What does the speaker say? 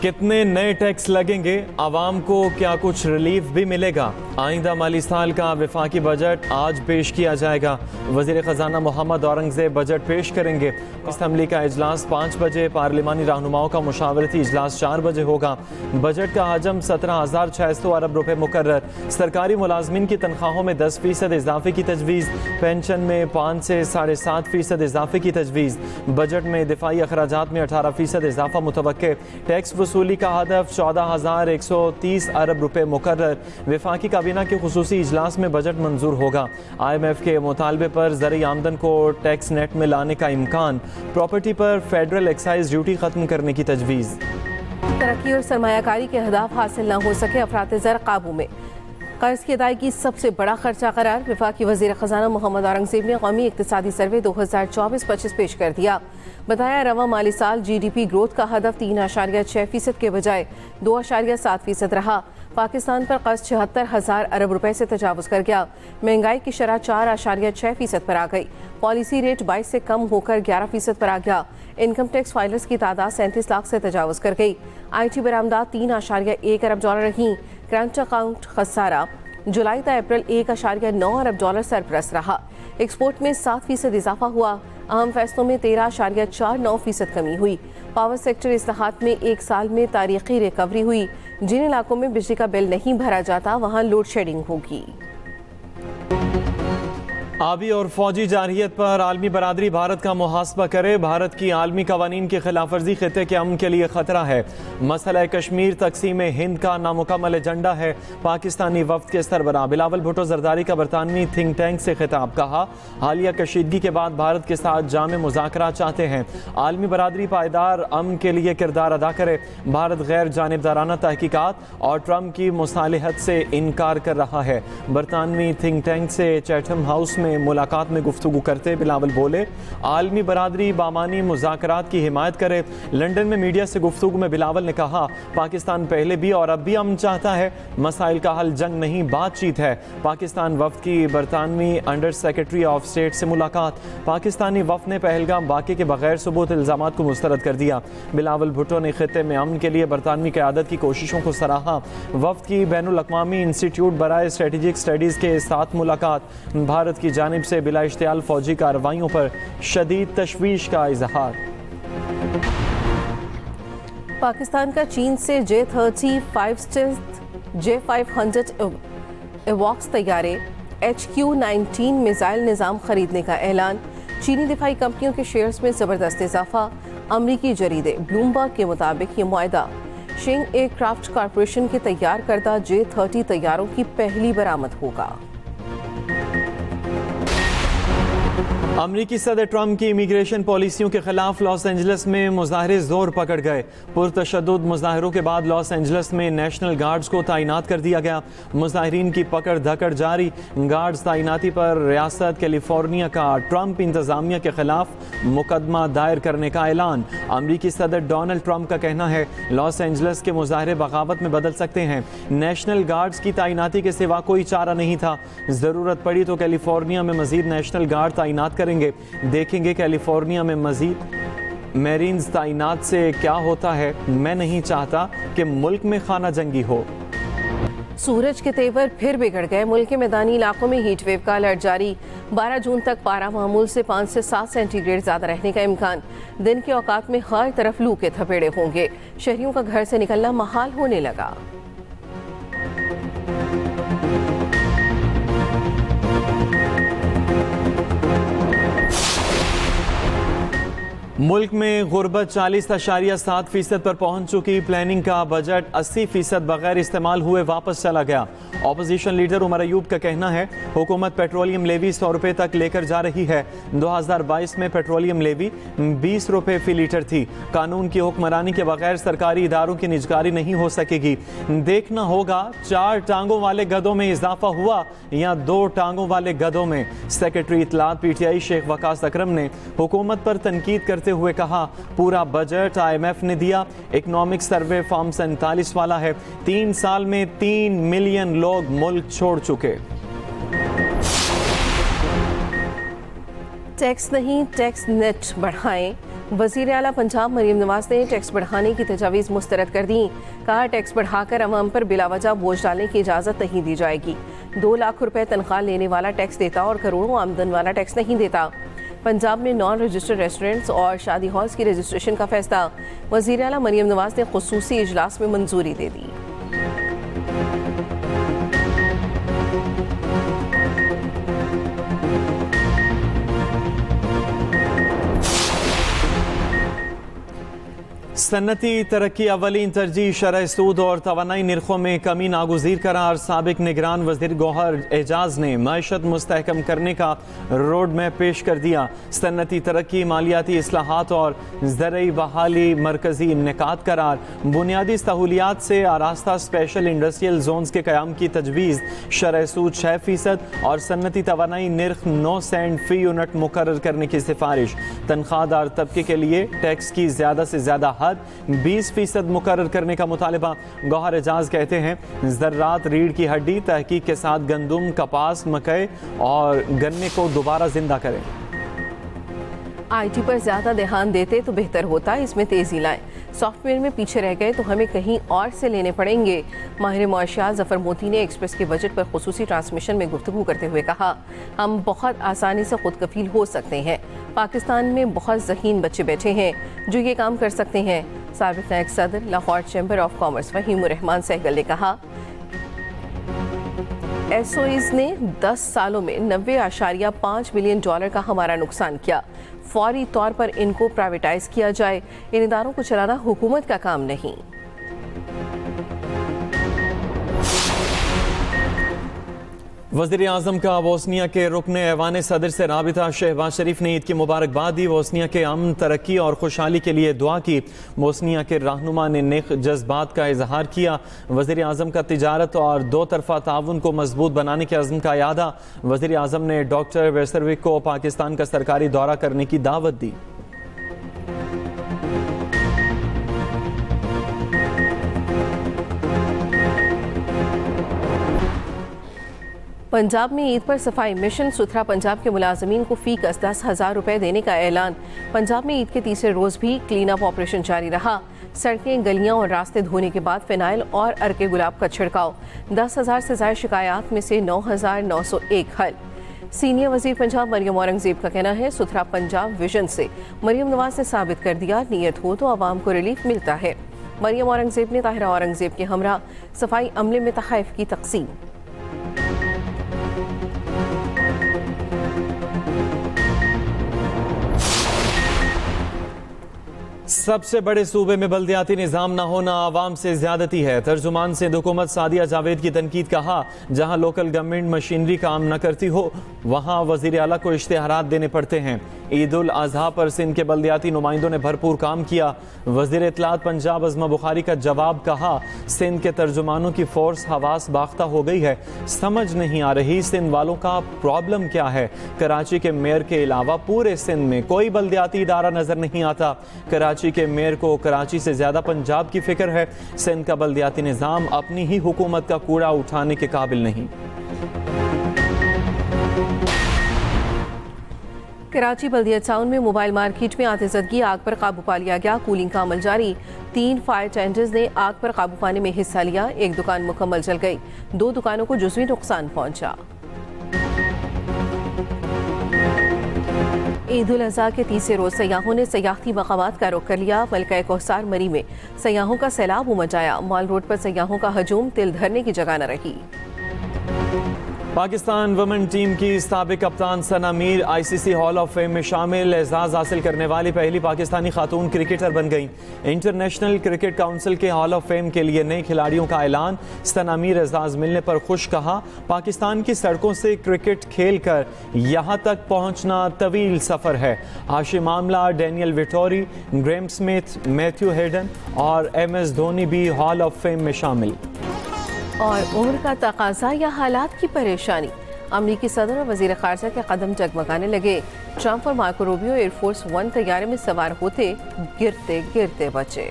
कितने नए टैक्स लगेंगे, आवाम को क्या कुछ रिलीफ भी मिलेगा। आइंदा माली साल का वफाकी बजट आज पेश किया जाएगा। वज़ीर ख़जाना मोहम्मद औरंगज़ेब बजट पेश करेंगे। असम्बली का इजलास 5 बजे, पार्लिमानी रहनुमाओं का मुशावरती इजलास 4 बजे होगा। बजट का हजम 17,600 अरब रुपये मुकर्रर। सरकारी मुलाजमीन की तनख्वाहों में 10% इजाफे की तजवीज़। पेंशन में 5 से 7.5% इजाफे की तजवीज़। बजट में दिफाई अखराजात में 18% इजाफा मुतवक्के। टैक्स वसूली का हदफ 14,130 अरब रुपये मुकर्रर। वफाकी काबीना के खुसूसी इजलास में बजट मंजूर होगा। IMF के मुतालबे पर ज़रूरी आमदन को टैक्स नेट में लाने का इम्कान। प्रॉपर्टी पर फेडरल एक्साइज ड्यूटी खत्म करने की तजवीज़। तरक्की और सरमायाकारी के अहदाफ हासिल न हो सके, अफरात ज़र काबू में। कर्ज की अदायगी सबसे बड़ा खर्चा करार। वफाकी वज़ीर ख़जाना मोहम्मद औरंगज़ेब ने कौमी इक़्तिसादी सर्वे 2024-25 पेश कर दिया। बताया रवा माली साल GDP ग्रोथ का हदफ 3.6% के बजाय 2.7% रहा। पाकिस्तान पर कर्ज 76,000 अरब रुपए से तजावुज़ कर गया। महंगाई की शरह 4.6% पर आ गई। पॉलिसी रेट 22 से कम होकर 11% पर आ गया। इनकम टैक्स फाइलर्स की तादाद 37 लाख से तजावुज़ कर गई। IT बरामदात 3.1 अरब डॉलर रहीं। करंट अकाउंट खसारा जुलाई से अप्रैल 1.9 अरब डॉलर सरप्लस रहा। एक्सपोर्ट में 7% इजाफा हुआ। अहम फैसलों में 13.49% कमी हुई। पावर सेक्टर इस्लाहात में 1 साल में तारीखी रिकवरी हुई। जिन इलाकों में बिजली का बिल नहीं भरा जाता वहाँ लोड शेडिंग होगी। आबी और फौजी जारहियत पर आलमी बरादरी भारत का मुहासबा करे। भारत की आलमी कवानीन की खिलाफ वर्जी खिते के अमन के लिए खतरा है। मसला कश्मीर तकसीम हिंद का नामुकम्मल एजेंडा है। पाकिस्तानी वफ्द के सरबराह बिलावल भुट्टो जरदारी का बरतानवी थिंक टैंक से खिताब। कहा, हालिया कशीदगी के बाद भारत के साथ जामे मुज़ाकरा चाहते हैं। आलमी बरादरी पायदार अमन के लिए किरदार अदा करे। भारत गैर जानिबदाराना तहकीकात और ट्रंप की मुसालिहत से इनकार कर रहा है। बरतानवी थिंक टैंक से चैथम हाउस में मुलाकात में गुफ्तगू करते बिलावल बोले, आलमी बरादरी बामानी मुज़ाकरात की हिमायत करे। लंदन में मीडिया से गुफ्तगू में बिलावल ने कहा, पाकिस्तान पहले भी और अब भी अमन चाहता है। मसाइल का हल जंग नहीं, बातचीत है। पाकिस्तान वफ्द की बरतानवी अंडर सेक्रेटरी ऑफ स्टेट से मुलाकात। पाकिस्तानी वफ्द ने पहलगाम वाक़े के बगैर सबूत इल्ज़ामात को मुस्तरद कर दिया। बिलावल भुट्टो ने खित्ते में अमन के लिए बरतानवी क़यादत की कोशिशों को सराहा। वफ्द की बैनुल-अक़वामी इंस्टीट्यूट बराए स्ट्रेटेजिक स्टडीज़ के साथ मुलाकात। भारत की जानिब से बिला इश्तियाल फौजी कार्रवाइयों पर शदीद तशवीश का इजहार। पाकिस्तान का चीन से J-30 J-500 एवॉक्स तैयारे HQ-19 मिसाइल निज़ाम खरीदने का ऐलान। चीनी दिफाई कंपनियों के शेयर्स में ज़बरदस्त इजाफा। अमरीकी जरीदे ब्लूमबर्ग के मुताबिक ये मुआहदा शिंग एयरक्राफ्ट कॉरपोरेशन के तैयार करदा J-30 तैयारों की पहली बरामद होगा। अमरीकी सदर ट्रंप की इमिग्रेशन पॉलिसियों के खिलाफ लॉस एंजल्स में मुजाहरे जोर पकड़ गए। पुरतशद्दुद मुजाहरों के बाद लॉस एंजल्स में नेशनल गार्ड्स को तैनात कर दिया गया। मुजाहिरीन की पकड़ धकड़ जारी। गार्ड्स तैनाती पर रियासत कैलिफोर्निया का ट्रंप इंतजामिया के खिलाफ मुकदमा दायर करने का ऐलान। अमरीकी सदर डोनाल्ड ट्रंप का कहना है, लॉस एंजल्स के मुजाहरे बगावत में बदल सकते हैं। नेशनल गार्ड्स की तैनाती के सिवा कोई चारा नहीं था। जरूरत पड़ी तो कैलिफोर्निया में मजीद नेशनल गार्ड तैनात करेंगे। देखेंगे कैलिफोर्निया में मजीद मैरीन्स तैनात से क्या होता है। मैं नहीं चाहता कि मुल्क में खाना जंगी हो। सूरज के तेवर फिर बिगड़ गए। मुल्क के मैदानी इलाकों में हीट वेव का अलर्ट जारी। 12 जून तक पारा मामूल से 5 से 7 सेंटीग्रेड ज्यादा रहने का इम्कान। दिन के औकात में हर तरफ लू के थपेड़े होंगे। शहरियों का घर से निकलना महाल होने लगा। मुल्क में गुर्बत 40.7% पर पहुंच चुकी। प्लानिंग का बजट 80% बगैर इस्तेमाल हुए वापस चला गया। ऑपोजिशन लीडर उमर अयूब का कहना है, हुकूमत पेट्रोलियम लेवी 100 रुपए तक लेकर जा रही है। 2022 में पेट्रोलियम लेवी 20 रुपए फी लीटर थी। कानून की हुक्मरानी के बगैर सरकारी इदारों की निजकारी नहीं हो सकेगी। देखना होगा 4 टांगों वाले गधों में इजाफा हुआ या 2 टांगों वाले गधों में। सेक्रेटरी इत्तलात PTI शेख वकास अकरम ने हुकूमत पर तनकीद करते हुए कहा, पूरा बजट IMF ने दिया। इकोनॉमिक सर्वे फॉर्म 47 वाला है। 3 साल में 3 मिलियन लोग मुल्क छोड़ चुके। टैक्स नहीं, टैक्स नेट बढ़ाएं। वज़ीर आला पंजाब मरीम नवाज ने टैक्स बढ़ाने की तजावीज़ मुस्तरद कर दी। कहा टैक्स बढ़ाकर अवाम पर बिलावजह बोझ डालने की इजाज़त नहीं दी जाएगी। 2 लाख रुपए तनख्वाह लेने वाला टैक्स देता और करोड़ों आमदन वाला टैक्स नहीं देता। पंजाब में नॉन रजिस्टर्ड रेस्टोरेंट्स और शादी हॉल्स की रजिस्ट्रेशन का फैसला वज़ीर आला मरीम नवाज ने खुसूसी इजलास में मंजूरी दे दी। सन्नती तरक्की अवलीन तरजीह शरह सूद और तवानाई निर्खों में कमी नागुज़ीर करार। साबिक निगरान वज़ीर गौहर एजाज ने मईशत मुस्तहकम करने का रोड मैप पेश कर दिया। सन्नती तरक्की, मालियाती इस्लाहात और ज़रई बहाली मरकजी इन्नेकात करार। बुनियादी सहूलियात से आरास्ता स्पेशल इंडस्ट्रियल जोन्स के क़याम की तजवीज़। शरह सूद 6% और सन्नती तवानाई निर्ख 9 सेंट फ़ी यूनिट मुकर्रर करने की सिफारिश। तनख्वाहदार तबके के लिए टैक्स की ज़्यादा से ज़्यादा 20% मुकर्रर करने का मुतालिबा। गौहर एजाज कहते हैं ज़र्रात, रीढ़ की हड्डी, तहकीक के साथ गंदुम, कपास, मकई और गन्ने को दोबारा जिंदा करें। IT पर ज़्यादा ध्यान देते तो बेहतर होता, इसमें तेज़ी लाएं। सॉफ्टवेयर में पीछे रह गए तो हमें कहीं और से लेने पड़ेंगे। माहिर मुआशियात ज़फ़र मोती ने एक्सप्रेस के बजट पर खुसूसी ट्रांसमिशन में गुफ्तगू करते हुए कहा, हम बहुत आसानी से खुद कफील हो सकते हैं। पाकिस्तान में बहुत ज़हीन बच्चे बैठे हैं जो ये काम कर सकते हैं। साबिक़ नायब सदर Lahore chamber of commerce Fahimur Rehman Sehgal ने कहा, SOEs ने 10 सालों में $90.5 बिलियन का हमारा नुकसान किया। फौरी तौर पर इनको प्राइवेटाइज किया जाए। इन इदारों को चलाना हुकूमत का काम नहीं। वज़ीर आज़म का बोस्निया के रुकन ऐवान सदर से राबिता। शहबाज शरीफ ने ईद की मुबारकबाद दी। बोस्निया के अमन, तरक्की और खुशहाली के लिए दुआ की। बोस्निया के रहनुमा ने नेक जज्बात का इजहार किया। वज़ीर आज़म का तिजारत और 2 तरफ़ा ताउन को मजबूत बनाने के अज़्म का यादा। वज़ीर आज़म ने डॉक्टर वेसरविक को पाकिस्तान का सरकारी दौरा करने की दावत दी। पंजाब में ईद पर सफाई मिशन सुथरा पंजाब के मुलाजमीन को फी कस 10,000 रुपए देने का ऐलान। पंजाब में ईद के तीसरे रोज भी क्लीन अप ऑपरेशन जारी रहा। सड़कें, गलियां और रास्ते धोने के बाद फिनाइल और अर्के गुलाब का छिड़काव। 10,000 से ज्यादा शिकायत में से 9,901 हल। सीनियर वजीर पंजाब मरियम औरंगजेब का कहना है, सुथरा पंजाब विजन से मरियम नवाज ने साबित कर दिया, नीयत हो तो आवाम को रिलीफ मिलता है। मरियम औरंगजेब ने ताहिरा औरंगजेब के हमरा सफाई अमले में तहफ़ की तकसीम। सबसे बड़े सूबे में बल्दियाती निज़ाम न होना आवाम से ज्यादती है। तर्जुमान सिंध हुकूमत सादिया जावेद की तनकीद। कहा, जहां लोकल गवर्नमेंट मशीनरी काम न करती हो वहां वज़ीर आला को इश्तिहारात देने पड़ते हैं। ईद उल अजहा पर सिंध के बल्दियाती नुमाइंदों ने भरपूर काम किया। वज़ीर इत्तलात पंजाब अज़मा बुखारी का जवाब। कहा, सिंध के तर्जुमानों की फोर्स हवास बाख्ता हो गई है। समझ नहीं आ रही सिंध वालों का प्रॉब्लम क्या है। कराची के मेयर के अलावा पूरे सिंध में कोई बल्दियाती इदारा नजर नहीं आता। कराची के मेयर को कराची से ज्यादा पंजाब की फिक्र है। सिंध का बल्दियाती निज़ाम अपनी ही हुकूमत का कूड़ा उठाने के काबिल नहीं। कराची बल्दियत टाउन में मोबाइल मार्केट में आतिशबाजी, आग पर काबू पा लिया गया। कूलिंग का अमल जारी। 3 फायर टेंडर्स ने आग पर काबू पाने में हिस्सा लिया। 1 दुकान मुकम्मल जल गई। 2 दुकानों को जुज़वी नुकसान पहुंचा। ईद उल अज़हा के तीसरे रोज सयाहों ने सयाहती मकामात का रुख कर लिया। मलका कोहसार मरी में सयाहों का सैलाब उमड़ आया। मॉल रोड पर सयाहों का हजूम तिल धरने की जगह न रही। पाकिस्तान वुमेन टीम की साबिक कप्तान Sana Mir ICC hall of fame में शामिल। एजाज हासिल करने वाली पहली पाकिस्तानी खातून क्रिकेटर बन गई। इंटरनेशनल क्रिकेट काउंसिल के हॉल ऑफ फेम के लिए नए खिलाड़ियों का ऐलान। सना मीर एजाज मिलने पर खुश। कहा, पाकिस्तान की सड़कों से क्रिकेट खेल कर यहाँ तक पहुँचना तवील सफ़र है। Hashim Amla, Daniel Vettori, Graeme Smith, Matthew Hayden और MS धोनी भी हॉल ऑफ फेम में शामिल। और उम्र का तकाजा या हालात की परेशानी, अमरीकी सदर और वजीर खारजा के कदम जगमगाने लगे। ट्रंप और मार्को रूबियो एयरफोर्स 1 तैयारे में सवार होते गिरते गिरते बचे।